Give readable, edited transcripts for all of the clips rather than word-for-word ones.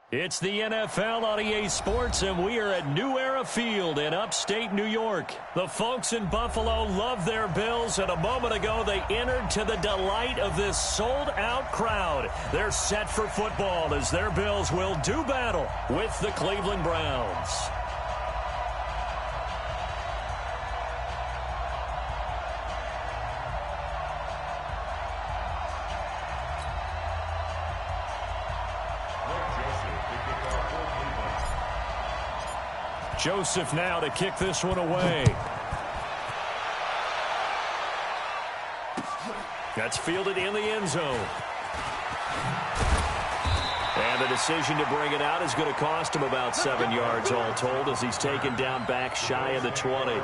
It's the NFL on EA Sports, and we are at New Era Field in upstate New York. The folks in Buffalo love their Bills, and a moment ago they entered to the delight of this sold-out crowd. They're set for football as their Bills will do battle with the Cleveland Browns. Joseph now to kick this one away. That's fielded in the end zone. And the decision to bring it out is going to cost him about 7 yards all told as he's taken down back shy of the 20.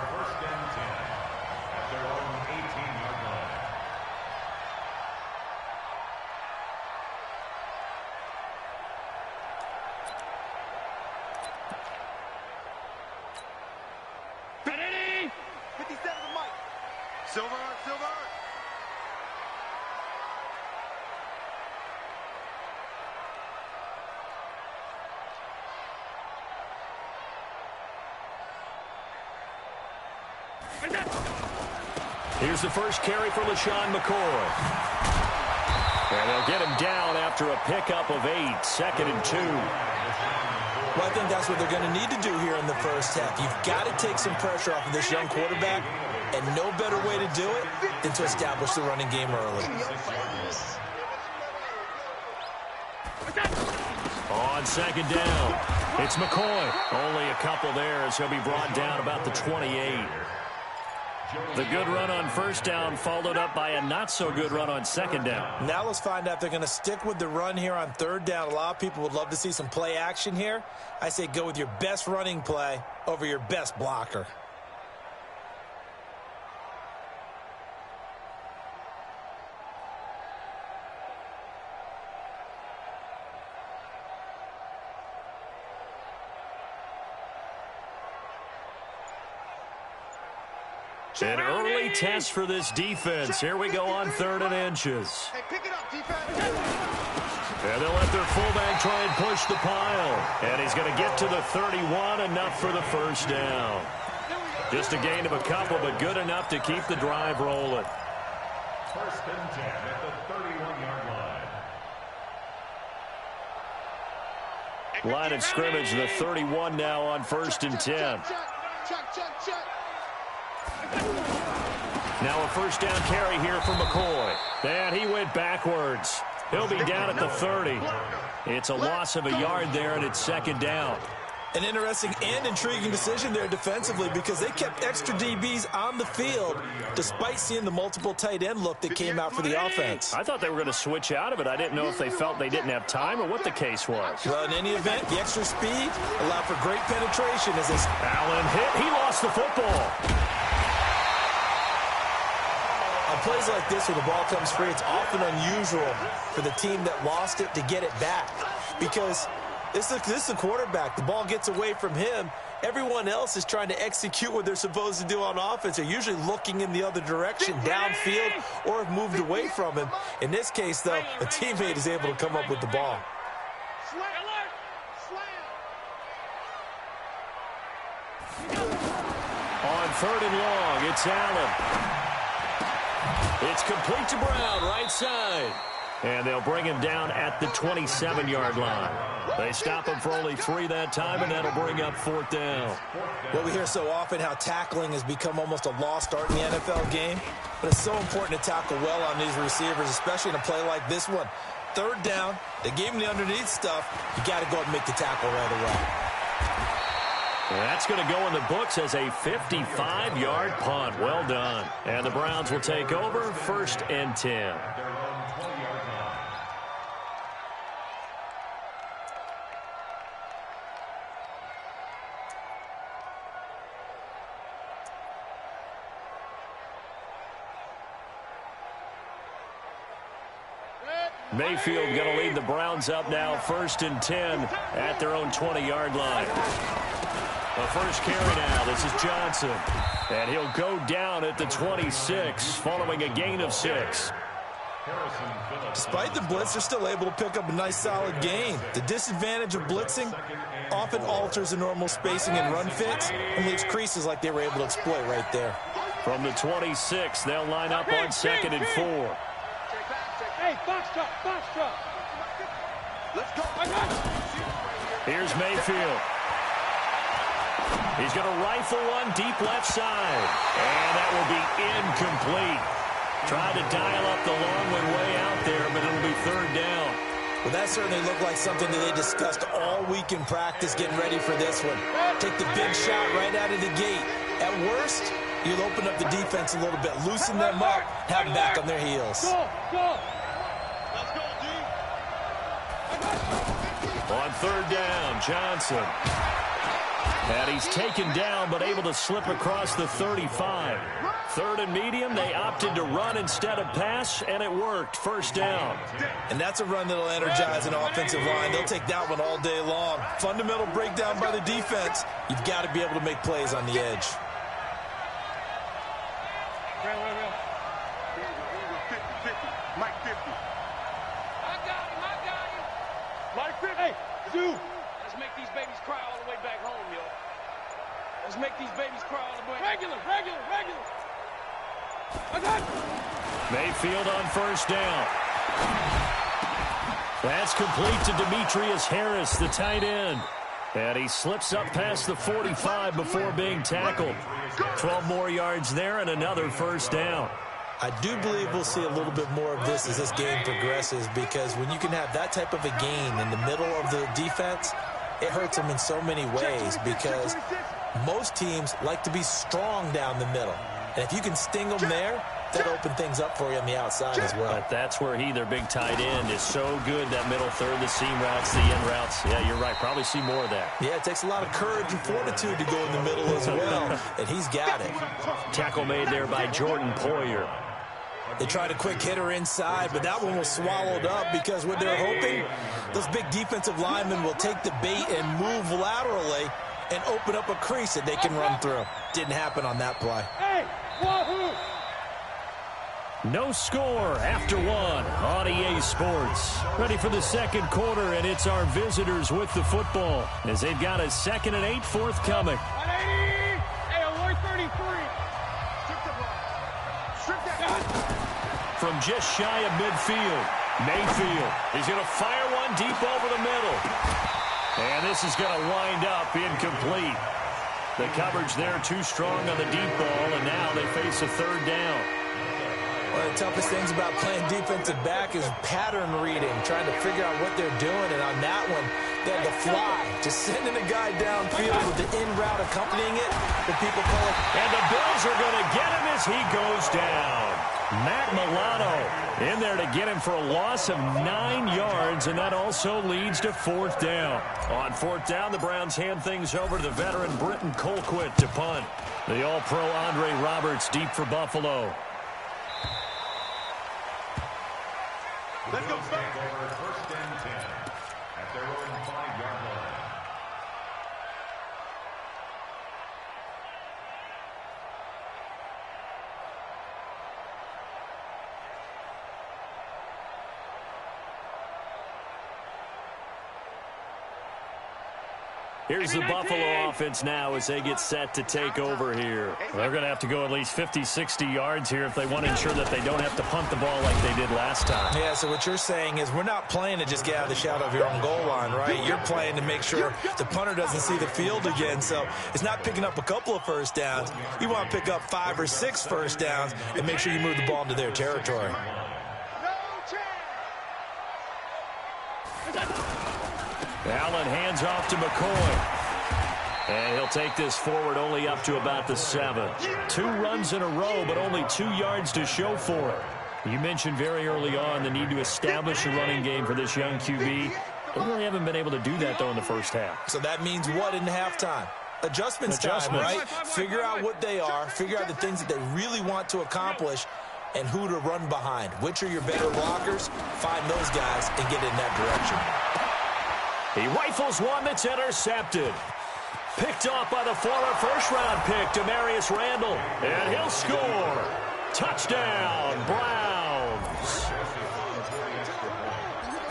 Here's the first carry for LaShawn McCoy. And they'll get him down after a pickup of 8, 2nd and 2. Well, I think that's what they're going to need to do here in the first half. You've got to take some pressure off of this young quarterback, and no better way to do it than to establish the running game early. On 2nd down, it's McCoy. Only a couple there as he'll be brought down about the 28. The good run on 1st down followed up by a not-so-good run on 2nd down. Now let's find out if they're going to stick with the run here on 3rd down. A lot of people would love to see some play action here. I say go with your best running play over your best blocker. An early test for this defense. Here we go on 3rd and inches. Hey, pick it up, defense. And they'll let their fullback try and push the pile. And he's going to get to the 31, enough for the 1st down. Just a gain of a couple, but good enough to keep the drive rolling. 1st and 10 at the 31-yard line. Line of scrimmage, the 31 now on 1st and 10. Check. Now a 1st down carry here for McCoy. And he went backwards. He'll be down at the 30. It's a loss of a yard there, and it's 2nd down. An interesting and intriguing decision there defensively because they kept extra DBs on the field despite seeing the multiple tight end look that came out for the offense. I thought they were going to switch out of it. I didn't know if they felt they didn't have time or what the case was. Well, in any event, the extra speed allowed for great penetration as this Allen hit. He lost the football. On plays like this where the ball comes free, it's often unusual for the team that lost it to get it back because this is the quarterback. The ball gets away from him. Everyone else is trying to execute what they're supposed to do on offense. They're usually looking in the other direction, downfield, or have moved away from him. In this case, though, a teammate is able to come up with the ball. On 3rd and long, it's Allen. It's complete to Brown, right side. And they'll bring him down at the 27-yard line. They stop him for only 3 that time, and that'll bring up 4th down. Well, we hear so often how tackling has become almost a lost art in the NFL game, but it's so important to tackle well on these receivers, especially in a play like this one. 3rd down, they gave him the underneath stuff. You got to go and make the tackle right away. And that's going to go in the books as a 55-yard punt. Well done. And the Browns will take over 1st and 10. Mayfield going to lead the Browns up now 1st and 10 at their own 20-yard line. The first carry now. This is Johnson. And he'll go down at the 26 following a gain of 6. Despite the blitz, they're still able to pick up a nice, solid gain. The disadvantage of blitzing often alters the normal spacing and run fits and leaves creases like they were able to exploit right there. From the 26, they'll line up on 2nd and 4. Hey, box truck. Let's go. Here's Mayfield. He's going to rifle one deep left side. And that will be incomplete. Tried to dial up the long one way out there, but it'll be 3rd down. Well, that certainly looked like something that they discussed all week in practice getting ready for this one. Take the big shot right out of the gate. At worst, you'll open up the defense a little bit, loosen them up, have them back on their heels. Go. Let's go, D. On 3rd down, Johnson. And he's taken down, but able to slip across the 35. 3rd and medium, they opted to run instead of pass, and it worked. 1st down. And that's a run that'll energize an offensive line. They'll take that one all day long. Fundamental breakdown by the defense. You've got to be able to make plays on the edge. Mike 50. I got him. Mike 50. Hey, Sue. Let's make these babies cry all the way back home, yo. Let's make these babies cry all the way. Regular. I got him. Mayfield on 1st down. That's complete to Demetrius Harris, the tight end. And he slips up past the 45 before being tackled. 12 more yards there and another 1st down. I do believe we'll see a little bit more of this as this game progresses, because when you can have that type of a gain in the middle of the defense, it hurts them in so many ways, because most teams like to be strong down the middle. And if you can sting them there, that open things up for you on the outside as well. But that's where their big tight end, is so good, that middle third, the seam routes, the in routes. Yeah, you're right. Probably see more of that. Yeah, it takes a lot of courage and fortitude to go in the middle as well, and he's got it. Tackle made there by Jordan Poyer. They tried a quick hitter inside, but that one was swallowed up, because what they're hoping, those big defensive linemen will take the bait and move laterally and open up a crease that they can run through. Didn't happen on that play. Hey, wahoo! No score after 1 on EA Sports. Ready for the 2nd quarter, and it's our visitors with the football as they've got a 2nd and 8 forthcoming. 180! Hey, alert 33! From just shy of midfield, Mayfield is going to fire one deep over the middle. And this is going to wind up incomplete. The coverage there too strong on the deep ball, and now they face a 3rd down. One of the toughest things about playing defensive back is pattern reading, trying to figure out what they're doing. And on that one, they had the fly, just sending a guy downfield with the in route accompanying it. The people call it. And the Bills are going to get him as he goes down. Matt Milano in there to get him for a loss of 9 yards, and that also leads to 4th down. On 4th down, the Browns hand things over to the veteran Britton Colquitt to punt. The All-Pro Andre Roberts deep for Buffalo. Let's go, First and 10 at their own 5-yard line. Here's the Buffalo offense now as they get set to take over here. They're going to have to go at least 50, 60 yards here if they want to ensure that they don't have to punt the ball like they did last time. Yeah, so what you're saying is we're not playing to just get out of the shadow of your own goal line, right? You're playing to make sure the punter doesn't see the field again. So it's not picking up a couple of 1st downs. You want to pick up 5 or 6 1st downs and make sure you move the ball into their territory. Allen hands off to McCoy. And he'll take this forward only up to about the 7. 2 runs in a row, but only 2 yards to show for it. You mentioned very early on the need to establish a running game for this young QB. They really haven't been able to do that, though, in the 1st half. So that means what in halftime? Adjustments time, right? Figure out what they are, figure out the things that they really want to accomplish, and who to run behind. Which are your better blockers? Find those guys and get in that direction. He rifles one that's intercepted. Picked off by the former first-round pick, Demarius Randall. And he'll score. Touchdown, Browns.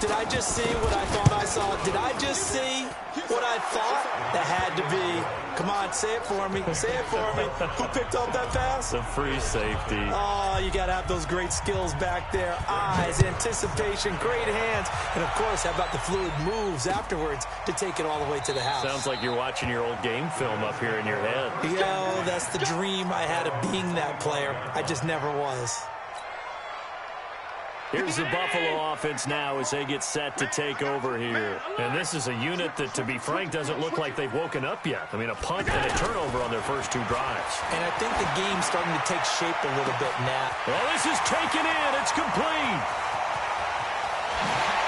Did I just see what I thought I saw? Did I just see what I thought? That had to be. Come on, say it for me. Say it for me. Who picked up that pass? The free safety. Oh, you got to have those great skills back there. Eyes, anticipation, great hands. And, of course, how about the fluid moves afterwards to take it all the way to the house? Sounds like you're watching your old game film up here in your head. Yo, that's the dream I had of being that player. I just never was. Here's the Buffalo offense now as they get set to take over here. And this is a unit that, to be frank, doesn't look like they've woken up yet. I mean, a punt and a turnover on their first 2 drives. And I think the game's starting to take shape a little bit, Nat. Well, this is taken in. It's complete.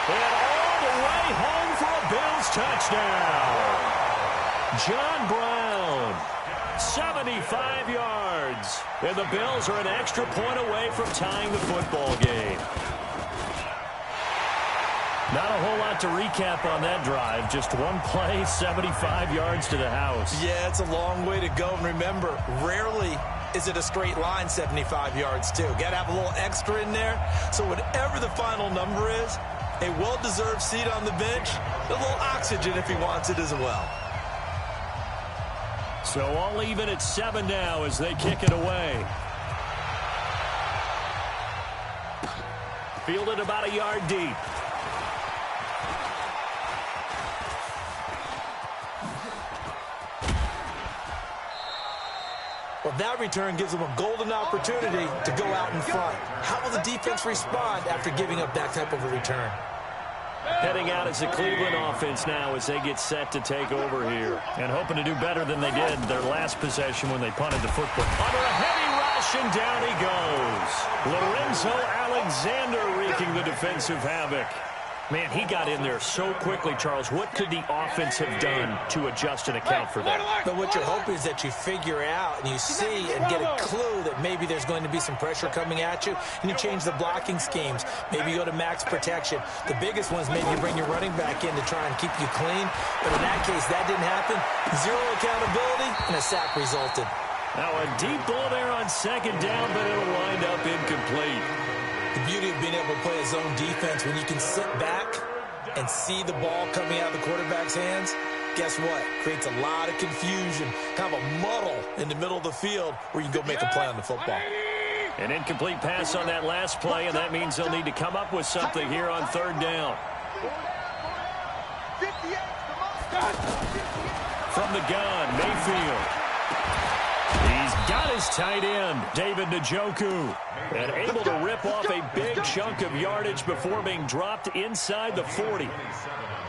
And all the way home for a Bills touchdown. John Brown, 75 yards. And the Bills are an extra point away from tying the football game. Not a whole lot to recap on that drive. Just one play, 75 yards to the house. Yeah, it's a long way to go. And remember, rarely is it a straight line 75 yards, too. Got to have a little extra in there. So whatever the final number is, a well-deserved seat on the bench, a little oxygen if he wants it as well. So all even at 7 now as they kick it away. Fielded about a yard deep. Well, that return gives them a golden opportunity to go out in front. How will the defense respond after giving up that type of a return? Heading out as the Cleveland offense now as they get set to take over here. And hoping to do better than they did their last possession when they punted the football. Under a heavy rush, and down he goes. Lorenzo Alexander wreaking the defensive havoc. Man, he got in there so quickly, Charles. What could the offense have done to adjust and account for that? But what you're hoping is that you figure out and you see and get a clue that maybe there's going to be some pressure coming at you, and you change the blocking schemes. Maybe you go to max protection. The biggest one is maybe you bring your running back in to try and keep you clean. But in that case, that didn't happen. Zero accountability, and a sack resulted. Now a deep ball there on second down, but it'll wind up incomplete. The beauty of being able to play a zone defense, when you can sit back and see the ball coming out of the quarterback's hands, guess what? Creates a lot of confusion, kind of a muddle in the middle of the field where you can go make a play on the football. An incomplete pass on that last play, and that means they'll need to come up with something here on third down. From the gun, Mayfield. He's got his tight end, David Njoku, and able to rip off a big chunk of yardage before being dropped inside the 40.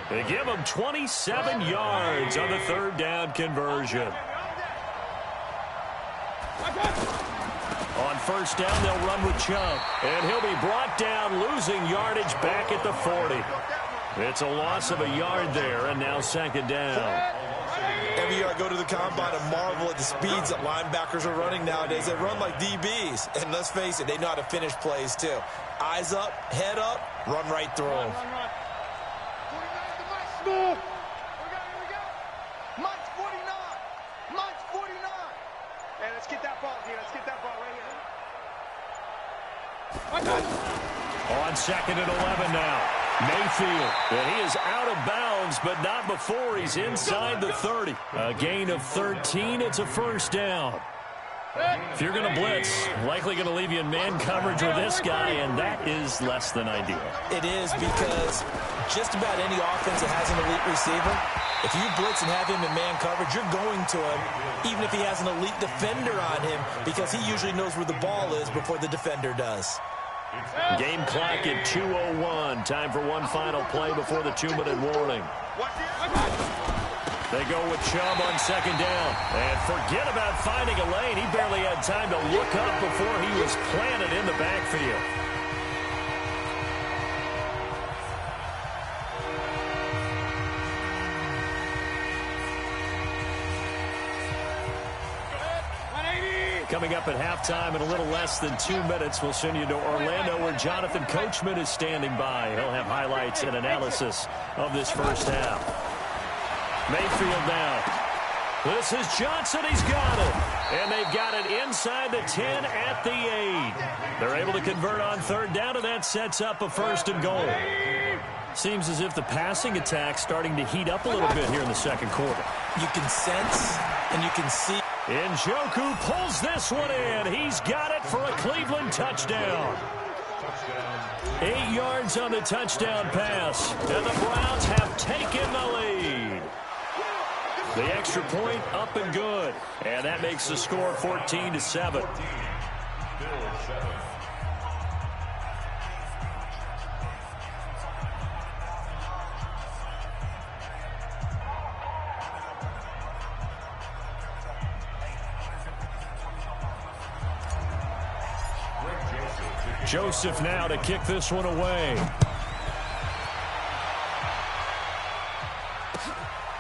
They give him 27 yards on the third down conversion. On first down, they'll run with Chubb, and he'll be brought down, losing yardage back at the 40. It's a loss of a yard there, and now second down. Every year I go to the combine and marvel at the speeds that linebackers are running nowadays. They run like DBs. And let's face it, they know how to finish plays too. Eyes up, head up, run right through them. Here we go. Mike's 49. Mike's 49. Hey, let's get that ball here. Let's get that ball right here. On second and 11 now. Mayfield, and he is out of bounds, but not before he's inside the 30. A gain of 13, it's a first down. If you're going to blitz, likely going to leave you in man coverage with this guy, and that is less than ideal. It is, because just about any offense that has an elite receiver, if you blitz and have him in man coverage, you're going to him, even if he has an elite defender on him, because he usually knows where the ball is before the defender does. Game clock at 2:01. Time for one final play before the 2-minute warning. They go with Chubb on second down. And forget about finding a lane. He barely had time to look up before he was planted in the backfield. Coming up at halftime in a little less than 2 minutes, we'll send you to Orlando where Jonathan Coachman is standing by. He'll have highlights and analysis of this first half. Mayfield now. This is Johnson. He's got it. And they've got it inside the 10 at the 8. They're able to convert on third down, and that sets up a first and goal. Seems as if the passing attack's starting to heat up a little bit here in the second quarter. You can sense and you can see. Njoku pulls this one in. He's got it for a Cleveland touchdown. 8 yards on the touchdown pass, and the Browns have taken the lead. The extra point up and good, and that makes the score 14-7. Joseph now to kick this one away.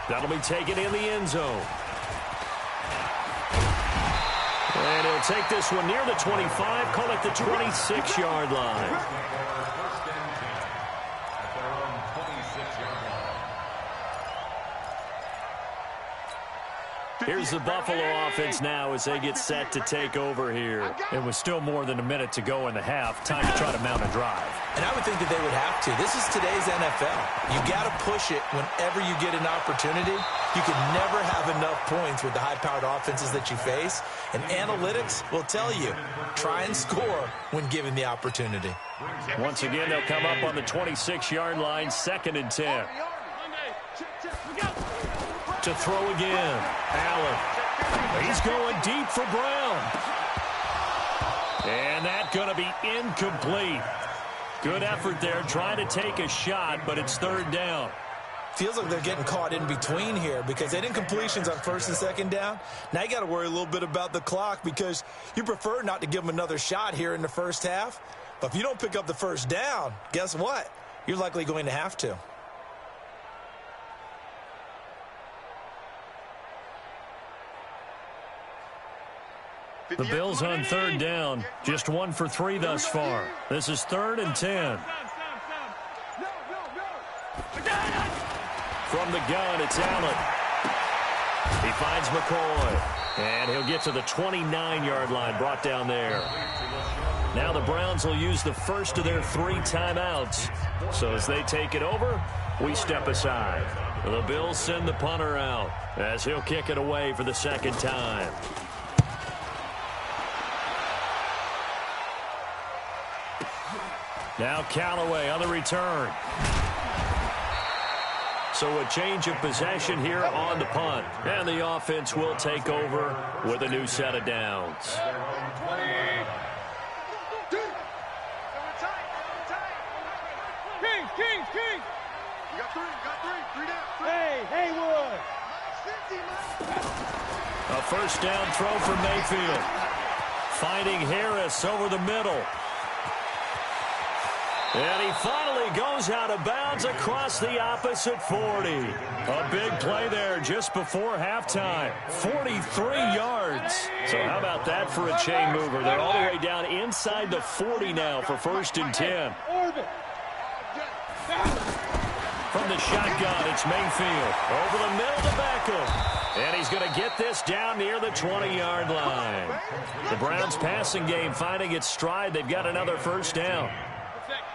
That'll be taken in the end zone. And he'll take this one near the 25, call it the 26-yard line. Here's the Buffalo offense now as they get set to take over here. It was still more than a minute to go in the half. Time to try to mount a drive. And I would think that they would have to. This is today's NFL. You got to push it whenever you get an opportunity. You can never have enough points with the high-powered offenses that you face. And analytics will tell you, try and score when given the opportunity. Once again, they'll come up on the 26-yard line, 2nd and 10. To throw again. Allen. He's going deep for Brown. And that's going to be incomplete. Good effort there trying to take a shot, but it's 3rd down. Feels like they're getting caught in between here because they didn't incompletions on 1st and 2nd down. Now you got to worry a little bit about the clock because you prefer not to give them another shot here in the first half. But if you don't pick up the 1st down, guess what? You're likely going to have to. The Bills on 3rd down. Just 1 for 3 thus far. This is 3rd and 10. From the gun, it's Allen. He finds McCoy. And he'll get to the 29-yard line, brought down there. Now the Browns will use the first of their 3 timeouts. So as they take it over, we step aside. The Bills send the punter out as he'll kick it away for the 2nd time. Now Callaway on the return. So a change of possession here on the punt. And the offense will take over with a new set of downs. King. You got three down. Hey, Haywood. A 1st down throw for Mayfield. Finding Harris over the middle. And he finally goes out of bounds across the opposite 40. A big play there just before halftime. 43 yards. So how about that for a chain mover? They're all the way down inside the 40 now for 1st and 10. From the shotgun, it's Mayfield. Over the middle to Beckham. And he's going to get this down near the 20-yard line. The Browns passing game finding its stride. They've got another 1st down.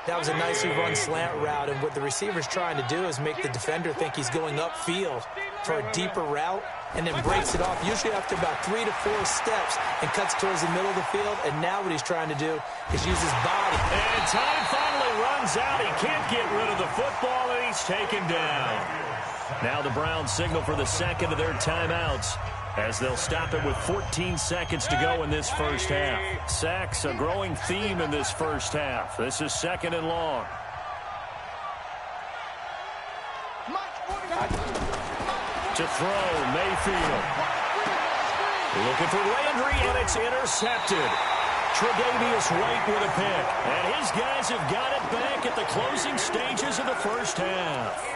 That was a nicely run slant route, and what the receiver's trying to do is make the defender think he's going upfield for a deeper route and then breaks it off, usually after about 3 to 4 steps, and cuts towards the middle of the field. And now what he's trying to do is use his body. And time finally runs out. He can't get rid of the football, and he's taken down. Now the Browns signal for the 2nd of their timeouts as they'll stop it with 14 seconds to go in this 1st half. Sacks, a growing theme in this 1st half. This is 2nd and long. To throw, Mayfield. Looking for Landry, and it's intercepted. Tre'Davious White with a pick. And his guys have got it back at the closing stages of the 1st half.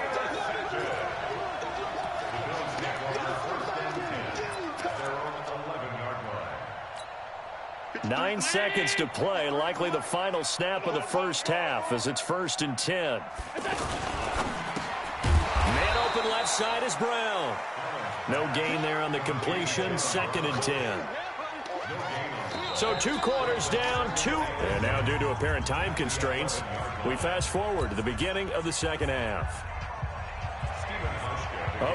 9 seconds to play, likely the final snap of the 1st half as it's 1st and 10. Man open left side is Brown. No gain there on the completion, 2nd and 10. So 2 quarters down, 2. And now due to apparent time constraints, we fast forward to the beginning of the second half.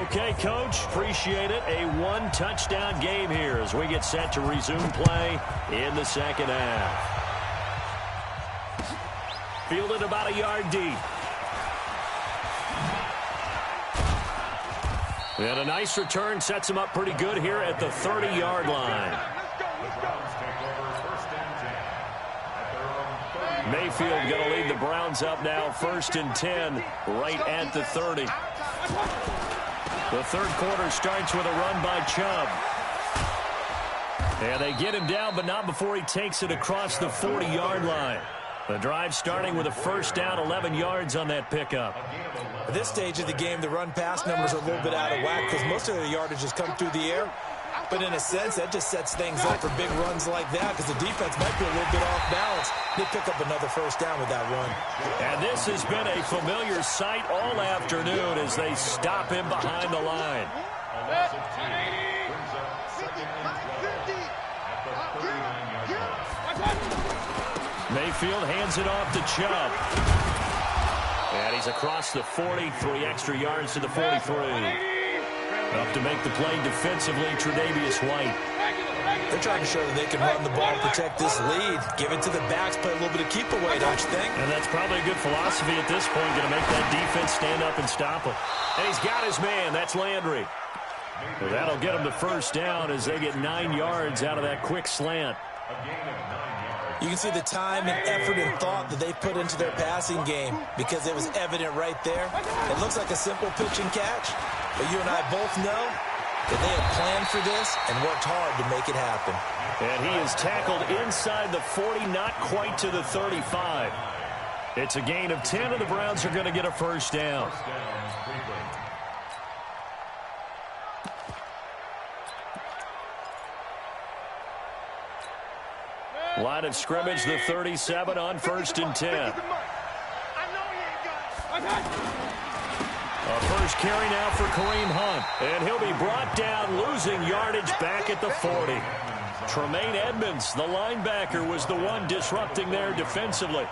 Okay, Coach, appreciate it. A 1-touchdown game here as we get set to resume play in the second half. Fielded about a yard deep. And a nice return sets him up pretty good here at the 30-yard line. Mayfield going to lead the Browns up now, 1st and 10, right at the 30. The third quarter starts with a run by Chubb. And they get him down, but not before he takes it across the 40-yard line. The drive starting with a first down, 11 yards on that pickup. At this stage of the game, the run-pass numbers are a little bit out of whack because most of the yardage has come through the air. But in a sense, that just sets things up for big runs like that because the defense might be a little bit off balance. They pick up another first down with that run. And this has been a familiar sight all afternoon as they stop him behind the line. Mayfield hands it off to Chubb. And he's across the 40, 3 extra yards to the 43. Up to make the play defensively, Tre'Davious White. They're trying to show that they can run the ball, protect this lead, give it to the backs, play a little bit of keep away, don't you think? And that's probably a good philosophy at this point, going to make that defense stand up and stop him. And he's got his man. That's Landry. Well, that'll get him to first down as they get 9 yards out of that quick slant. You can see the time and effort and thought that they put into their passing game because it was evident right there. It looks like a simple pitch and catch, but you and I both know that they have planned for this and worked hard to make it happen. And he is tackled inside the 40, not quite to the 35. It's a gain of 10, and the Browns are going to get a first down. Line of scrimmage, the 37 on 1st and 10. A first carry now for Kareem Hunt. And he'll be brought down, losing yardage back at the 40. Tremaine Edmonds, the linebacker, was the one disrupting there defensively.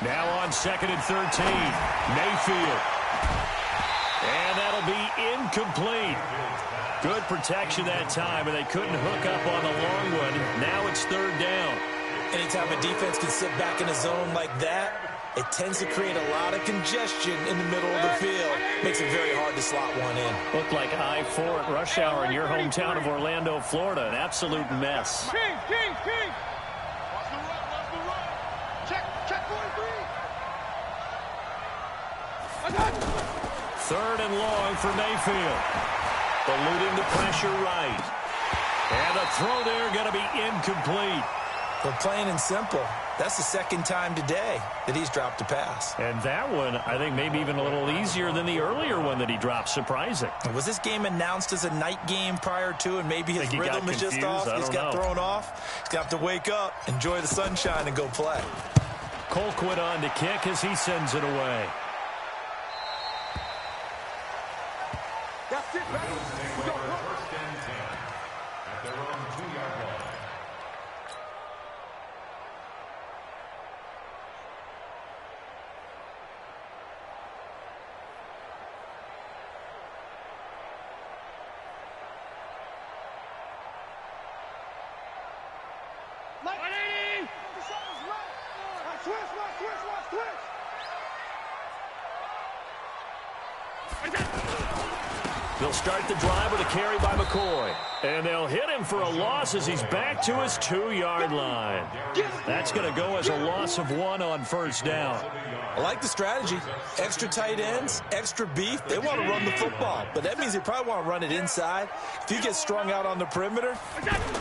Now on 2nd and 13, Mayfield. And that'll be incomplete. Good protection that time, and they couldn't hook up on the long one. Now it's 3rd down. Anytime a defense can sit back in a zone like that, it tends to create a lot of congestion in the middle of the field. Makes it very hard to slot one in. Looked like I-4 at rush hour in your hometown of Orlando, Florida. An absolute mess. King! Watch the run! Check 43! 3rd and long for Mayfield. Eluding the pressure right. And the throw there going to be incomplete. But plain and simple, that's the 2nd time today that he's dropped a pass. And that one, I think, maybe even a little easier than the earlier one that he dropped. Surprising. Was this game announced as a night game prior to, and maybe his rhythm is just off? He's got thrown off. He's got to wake up, enjoy the sunshine, and go play. Colquitt on to kick as he sends it away. That's it, baby. We go. 1st and 10 at their own 2-yard line. They'll start the drive with a carry by McCoy. And they'll hit him for a loss as he's back to his 2-yard line. That's going to go as a loss of 1 on first down. I like the strategy. Extra tight ends, extra beef. They want to run the football, but that means they probably want to run it inside. If you get strung out on the perimeter,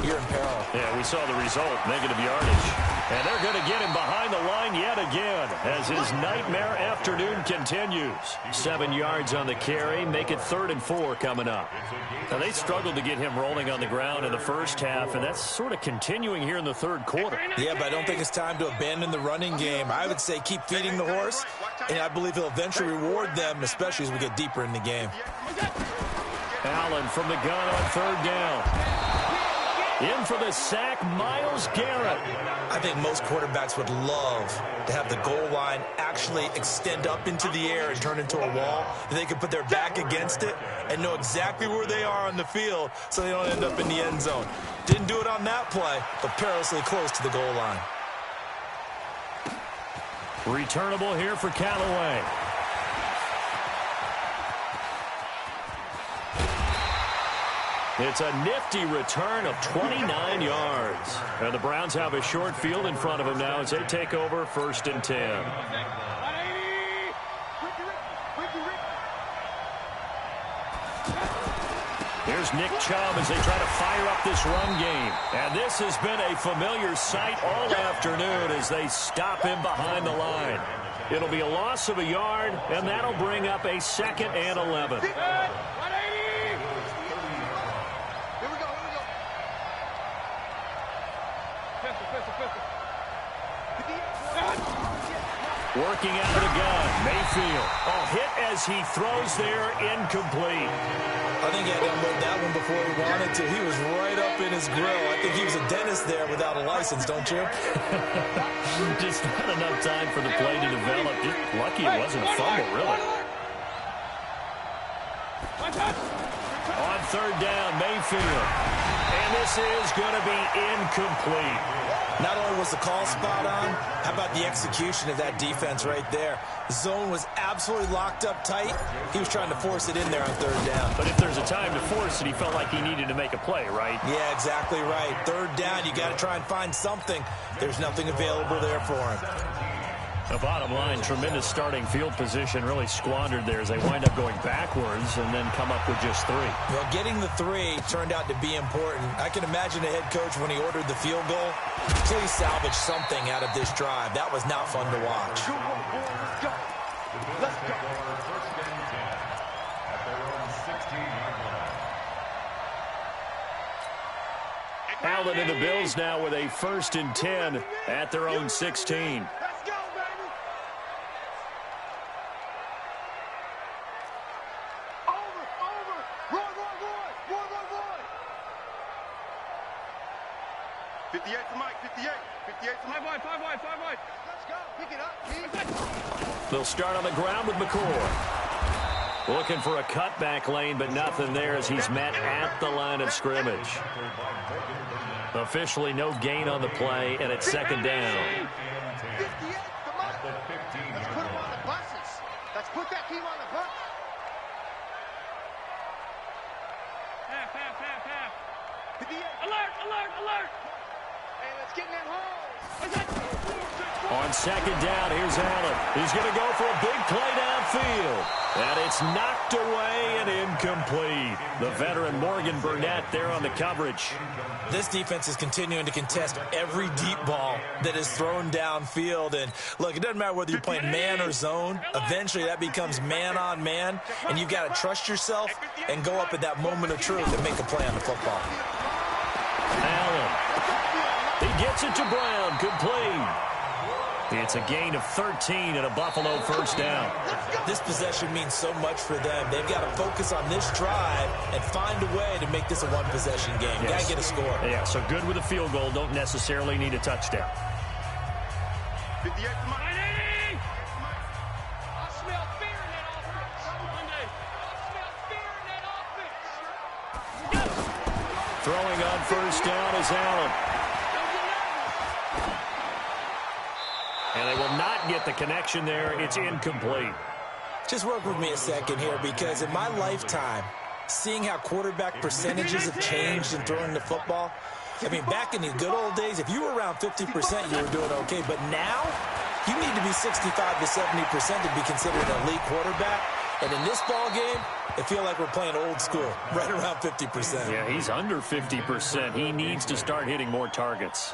you're in peril. Yeah, we saw the result, negative yardage. And they're going to get him behind the line yet again as his nightmare afternoon continues. 7 yards on the carry, make it 3rd and 4 coming up. Now, they struggled to get him rolling on the ground in the first half, and that's sort of continuing here in the third quarter. Yeah, but I don't think it's time to abandon the running game. I would say keep feeding the horse, and I believe he'll eventually reward them, especially as we get deeper in the game. Allen from the gun on 3rd down. In for the sack, Myles Garrett. I think most quarterbacks would love to have the goal line actually extend up into the air and turn into a wall. They could put their back against it and know exactly where they are on the field so they don't end up in the end zone. Didn't do it on that play, but perilously close to the goal line. Returnable here for Callaway. It's a nifty return of 29 yards. And the Browns have a short field in front of them now as they take over 1st and 10. Here's Nick Chubb as they try to fire up this run game. And this has been a familiar sight all afternoon as they stop him behind the line. It'll be a loss of a yard, and that'll bring up a 2nd and 11. Working out of the gun, Mayfield. A hit as he throws there, incomplete. I think he had to unload that one before he wanted to. He was right up in his grill. I think he was a dentist there without a license, don't you? Just not enough time for the play to develop. Just lucky it wasn't a fumble, really. On 3rd down, Mayfield. And this is going to be incomplete. Not only was the call spot on, how about the execution of that defense right there? The zone was absolutely locked up tight. He was trying to force it in there on 3rd down. But if there's a time to force it, he felt like he needed to make a play, right? Yeah, exactly right. 3rd down, you got to try and find something. There's nothing available there for him. The bottom line, tremendous starting field position, really squandered there as they wind up going backwards and then come up with just 3. Well, getting the 3 turned out to be important. I can imagine the head coach when he ordered the field goal. Please salvage something out of this drive. That was not fun to watch. Let's go. Allen and the Bills now with a 1st and 10 at their own 16. Let's go, baby. Over. Roy. 58 to Mike, 58. 58 to Mike. 5 wide. Let's go. Pick it up, They'll start on the ground with McCord. Looking for a cutback lane, but nothing there as he's met at the line of scrimmage. Officially no gain on the play, and it's 2nd down. 58 to Mike. Let's put him on the buses. Let's put that team on the bus. Half. 58. Alert. Hey, let's get in that hole. On 2nd down, here's Allen. He's going to go for a big play downfield. And it's knocked away and incomplete. The veteran Morgan Burnett there on the coverage. This defense is continuing to contest every deep ball that is thrown downfield. And, look, it doesn't matter whether you're playing man or zone. Eventually, that becomes man on man. And you've got to trust yourself and go up at that moment of truth and make a play on the football. Allen. He gets it to Brown. Complete. It's a gain of 13 and a Buffalo 1st down. This possession means so much for them. They've got to focus on this drive and find a way to make this a one-possession game. Yes. Got to get a score. Yeah, so good with a field goal. Don't necessarily need a touchdown. 58 to Mike. I smell fear in that offense. Throwing on 1st down is Allen. And they will not get the connection there. It's incomplete. Just work with me a second here, because in my lifetime, seeing how quarterback percentages have changed in throwing the football. I mean, back in the good old days, if you were around 50%, you were doing okay. But now, you need to be 65 to 70% to be considered an elite quarterback. And in this ball game, I feel like we're playing old school, right around 50%. Yeah, he's under 50%. He needs to start hitting more targets.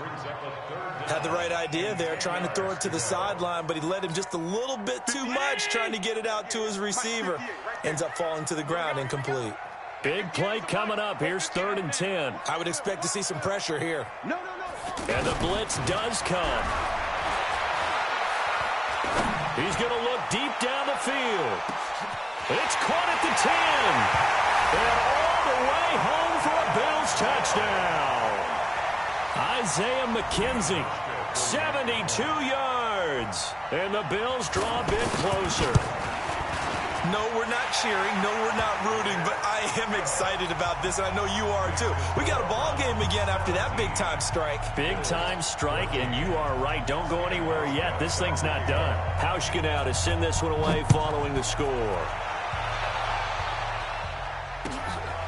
Had the right idea there, trying to throw it to the sideline, but he let him just a little bit too much, trying to get it out to his receiver. Ends up falling to the ground, incomplete. Big play coming up. Here's 3rd and 10. I would expect to see some pressure here. And the blitz does come. He's going to look deep down the field. It's caught at the 10. And all the way home for a Bills touchdown. Isaiah McKenzie, 72 yards. And the Bills draw a bit closer. No, we're not cheering. No, we're not rooting. But I am excited about this, and I know you are too. We got a ball game again after that big-time strike. Big-time strike, and you are right. Don't go anywhere yet. This thing's not done. Hauschka now to send this one away following the score.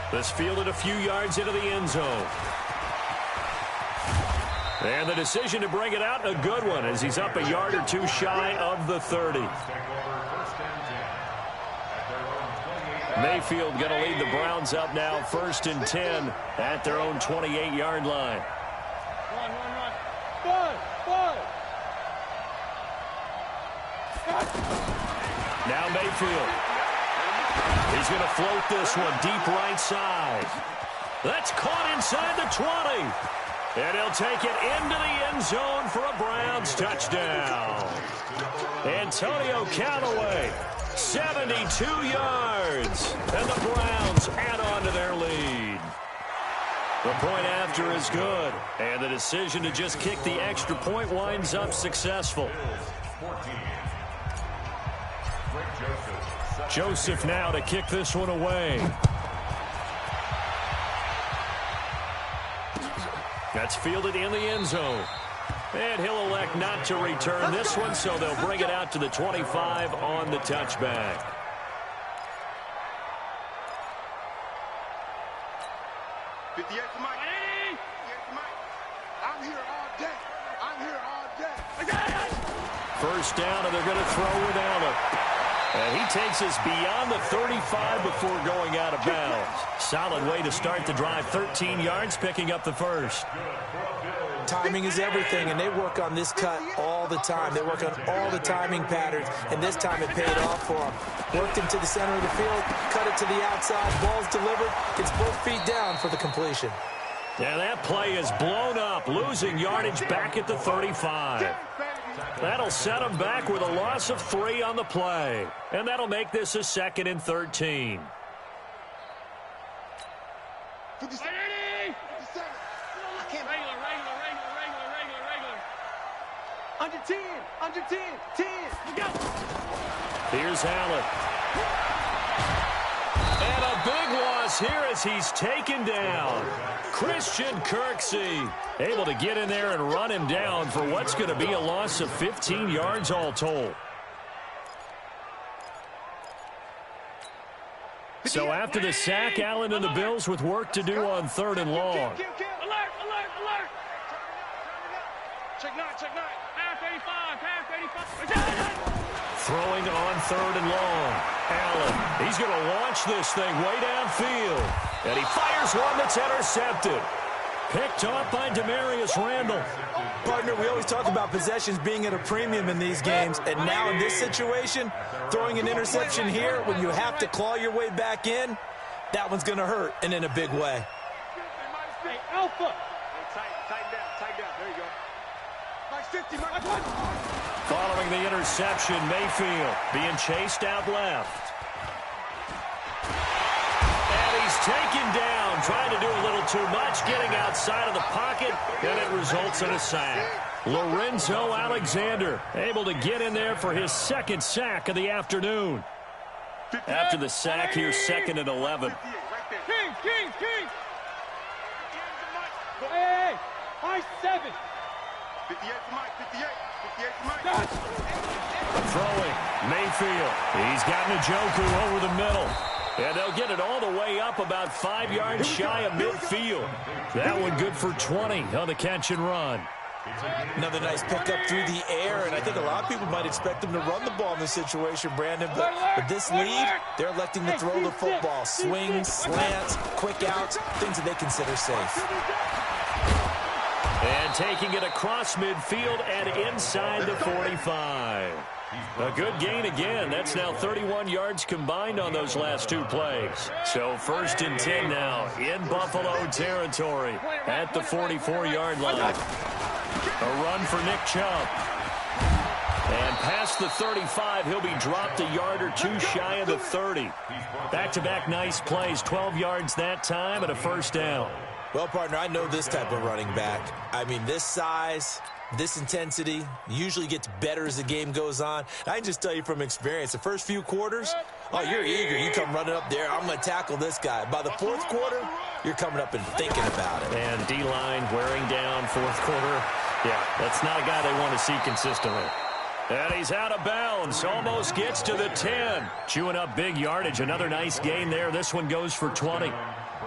This fielded a few yards into the end zone. And the decision to bring it out, a good one, as he's up a yard or two shy of the 30. Mayfield going to lead the Browns up now, 1st and 10 at their own 28-yard line. Now Mayfield. He's going to float this one deep right side. That's caught inside the 20. And he'll take it into the end zone for a Browns touchdown. Antonio Callaway, 72 yards. And the Browns add on to their lead. The point after is good. And the decision to just kick the extra point winds up successful. Joseph now to kick this one away. That's fielded in the end zone. And he'll elect not to return this one, so they'll bring it out to the 25 on the touchback. I'm here all day. I'm here all day. First down, and they're going to throw with Allen. And he takes us beyond the 35 before going out of bounds. Solid way to start the drive. 13 yards, picking up the first. Timing is everything, and they work on this cut all the time. They work on all the timing patterns, and this time it paid off for them. Worked into the center of the field, cut it to the outside, ball's delivered, gets both feet down for the completion. Yeah, that play is blown up, losing yardage back at the 35. That'll set them back with a loss of 3 on the play. And that'll make this a 2nd and 13. 57. Under 10, under 10, 10. Go. Here's Allen. And a big loss here as he's taken down. Christian Kirksey able to get in there and run him down for what's going to be a loss of 15 yards all told. So after the sack, Allen and the Bills with work to do on 3rd and long. Alert, alert, alert. Check 9, check 9. Half 85, half 85. Throwing on 3rd and long. Allen, he's going to launch this thing way downfield. And he fires one that's intercepted. Picked off by Demarius Randall. Partner, we always talk about possessions being at a premium in these games. And now in this situation, throwing an interception here when you have to claw your way back in, that one's going to hurt, and in a big way. Hey, Alpha. Tighten down. There you go. Max 50, Max 1. Following the interception, Mayfield being chased out left. And he's taken down, trying to do a little too much, getting outside of the pocket, and it results in a sack. Lorenzo Alexander able to get in there for his 2nd sack of the afternoon. After the sack, here's 2nd and 11. King. Hey, high 7. 58 to Mike, 58 to Mike. Throwing, Mayfield. He's got Njoku over the middle. And they'll get it all the way up about 5 yards shy of midfield. That one good for 20 on the catch and run. Another nice pickup through the air, and I think a lot of people might expect them to run the ball in this situation, Brandon. But with this lead, they're electing to throw the football. Swings, slants, quick outs, things that they consider safe. And taking it across midfield and inside the 45. A good gain again. That's now 31 yards combined on those last 2 plays. So 1st and 10 now in Buffalo territory at the 44-yard line. A run for Nick Chubb. And past the 35, he'll be dropped a yard or 2 shy of the 30. Back-to-back nice plays, 12 yards that time and a 1st down. Well, partner, I know this type of running back. I mean, this size, this intensity usually gets better as the game goes on. I can just tell you from experience, the first few quarters, oh, you're eager. You come running up there, I'm going to tackle this guy. By the 4th quarter, you're coming up and thinking about it. And D-line wearing down 4th quarter. Yeah, that's not a guy they want to see consistently. And he's out of bounds. Almost gets to the 10. Chewing up big yardage. Another nice gain there. This one goes for 20.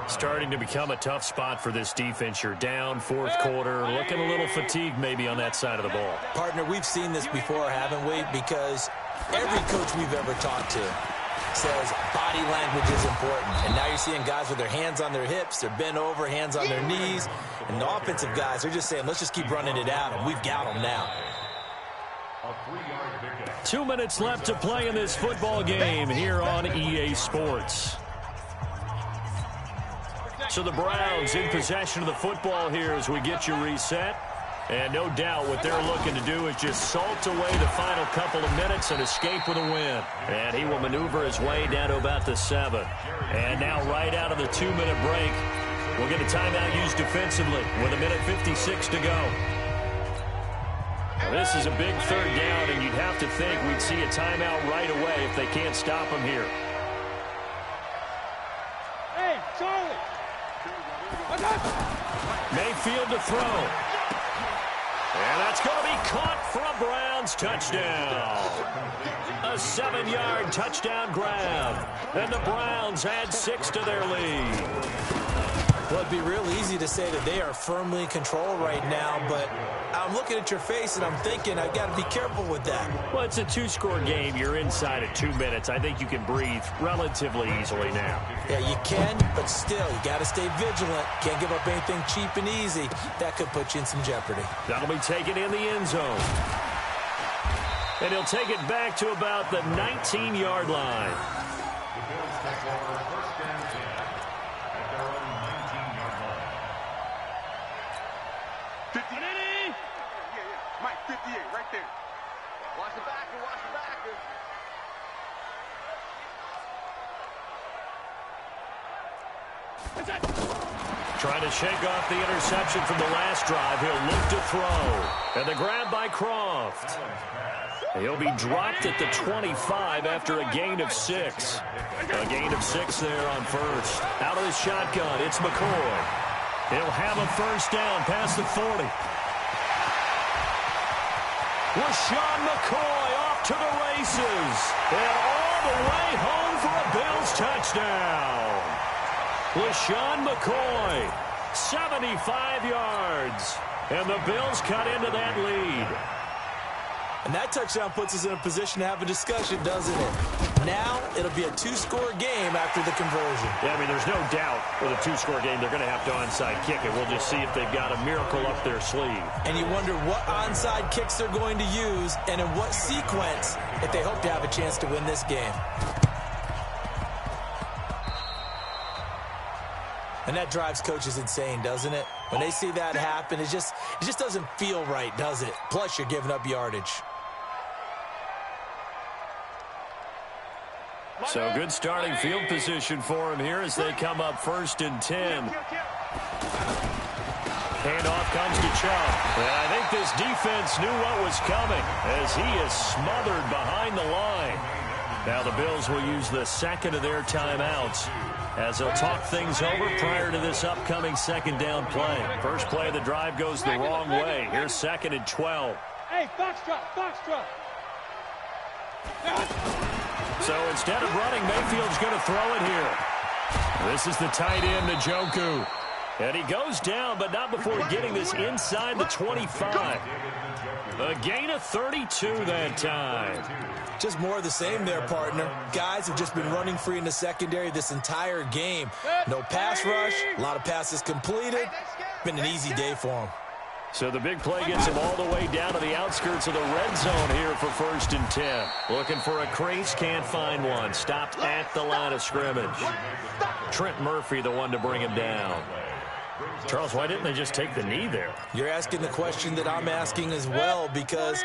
Starting to become a tough spot for this defense. You're down 4th quarter. Looking a little fatigued maybe on that side of the ball. Partner, we've seen this before, haven't we? Because every coach we've ever talked to says body language is important. And now you're seeing guys with their hands on their hips, they're bent over, hands on their knees. And the offensive guys, they're just saying, let's just keep running it out, and we've got them now. 2 minutes left to play in this football game here on EA Sports. So the Browns in possession of the football here as we get you reset. And no doubt what they're looking to do is just salt away the final couple of minutes and escape with a win. And he will maneuver his way down to about the 7. And now right out of the 2-minute break, we'll get a timeout used defensively with 1:56 to go. This is a big 3rd down, and you'd have to think we'd see a timeout right away if they can't stop him here. Hey, Charlie! Mayfield to throw. And that's going to be caught for a Browns touchdown. A 7-yard touchdown grab. And the Browns add 6 to their lead. Well, it'd be real easy to say that they are firmly in control right now, but I'm looking at your face and I'm thinking I've got to be careful with that. Well, it's a 2-score game. You're inside at 2 minutes. I think you can breathe relatively easily now. Yeah, you can, but still, you got to stay vigilant. Can't give up anything cheap and easy. That could put you in some jeopardy. That'll be taken in the end zone. And he'll take it back to about the 19-yard line. Mike 58, right there. Watch the backer, watch the backer. Trying to shake off the interception from the last drive. He'll look to throw. And the grab by Croft. He'll be dropped at the 25 after a gain of 6. A gain of 6 there on 1st. Out of the shotgun, it's McCoy. He'll have a 1st down past the 40. LaShawn McCoy off to the races. And all the way home for a Bills touchdown. LaShawn McCoy, 75 yards. And the Bills cut into that lead. And that touchdown puts us in a position to have a discussion, doesn't it? Now, it'll be a 2-score game after the conversion. Yeah, I mean, there's no doubt with a 2-score game, they're going to have to onside kick it. We'll just see if they've got a miracle up their sleeve. And you wonder what onside kicks they're going to use and in what sequence if they hope to have a chance to win this game. And that drives coaches insane, doesn't it? When they see that happen, it just doesn't feel right, does it? Plus, you're giving up yardage. So good starting field position for him here as they come up 1st and 10. Handoff comes to Chubb. And I think this defense knew what was coming as he is smothered behind the line. Now the Bills will use the 2nd of their timeouts as they'll talk things over prior to this upcoming 2nd down play. First play of the drive goes the wrong way. Here's 2nd and 12. Hey, Foxtrot, Foxtrot. So instead of running, Mayfield's going to throw it here. This is the tight end, Njoku. And he goes down, but not before getting this inside the 25. A gain of 32 that time. Just more of the same there, partner. Guys have just been running free in the secondary this entire game. No pass rush, a lot of passes completed. Been an easy day for them. So the big play gets him all the way down to the outskirts of the red zone here for 1st and 10. Looking for a crease, can't find one. Stopped at the line of scrimmage. Trent Murphy, the one to bring him down. Charles, why didn't they just take the knee there? You're asking the question that I'm asking as well, because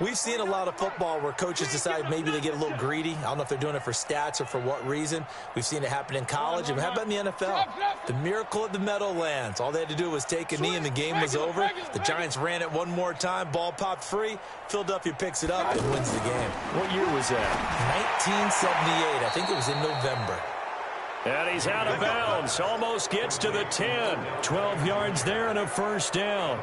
we've seen a lot of football where coaches decide maybe they get a little greedy. I don't know if they're doing it for stats or for what reason. We've seen it happen in college, and how about in the NFL? The miracle at the Meadowlands. All they had to do was take a knee, and the game was over. The Giants ran it one more time. Ball popped free. Philadelphia picks it up and wins the game. What year was that? 1978. I think it was in November. And he's out of bounds. Almost gets to the 10. 12 yards there and a 1st down.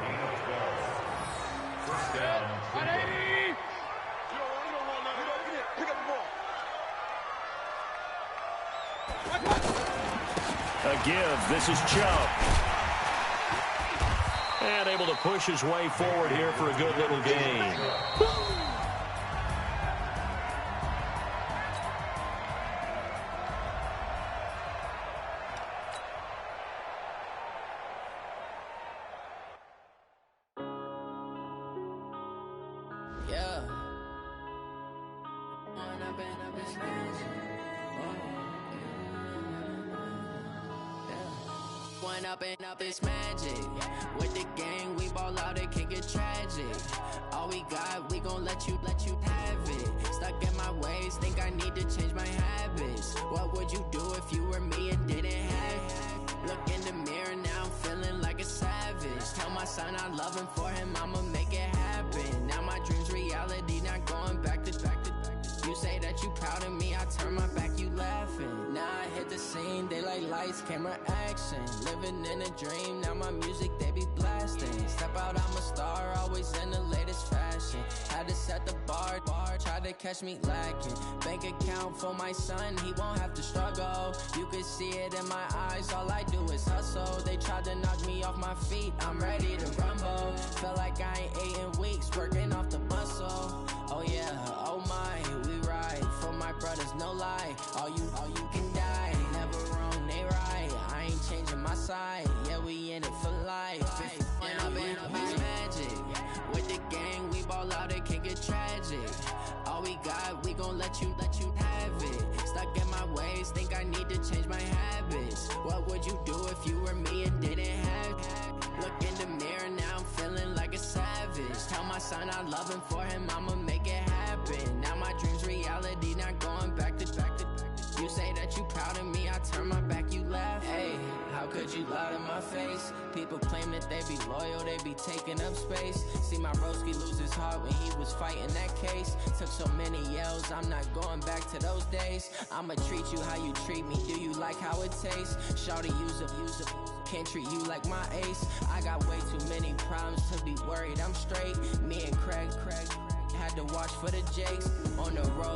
A give. This is Chubb. And able to push his way forward here for a good little gain. Up this magic with the gang, we ball out, it can get tragic. All we got, we gon' let you have it. Stuck in my ways, think I need to change my habits. What would you do if you were me and didn't have it? Look in the mirror, now I'm feeling like a savage. Tell my son I love him, for him I'ma make it happen. Now my dream's reality, not going back to. You say that you proud of me, I turn my back, you laughing. Now I hit the scene, they like lights, camera, action. Living in a dream, now my music, they be blasting. Step out, I'm a star, always in the latest fashion. Had to set the bar, try to catch me lacking. Bank account for my son, he won't have to struggle. You can see it in my eyes, all I do is hustle. They tried to knock me off my feet, I'm ready to rumble. Felt like I ain't ate in weeks, working off the muscle. Oh yeah, oh my, we ride for my brothers, no lie. All you can die, never wrong, they right. I ain't changing my side, yeah, we in it for life. When I've been up is magic, with the gang, we ball out, it can get tragic. All we got, we gon' let you have it. Stuck in my ways, think I need to change my habits. What would you do if you were me and didn't have it? Look in the mirror, now I'm feeling like a savage. Tell my son I love him, for him I'ma make it happen. Now my dream's reality, not going back to. You say that you proud of me, I turn my back, you laugh. Hey, how could you lie to my face? People claim that they be loyal, they be taking up space. See my broski lose his heart when he was fighting that case. Took so many yells, I'm not going back to those days. I'ma treat you how you treat me, do you like how it tastes? Shawty, use up, can't treat you like my ace. I got way too many problems to be worried, I'm straight. Me and Craig had to watch for the Jakes. On the road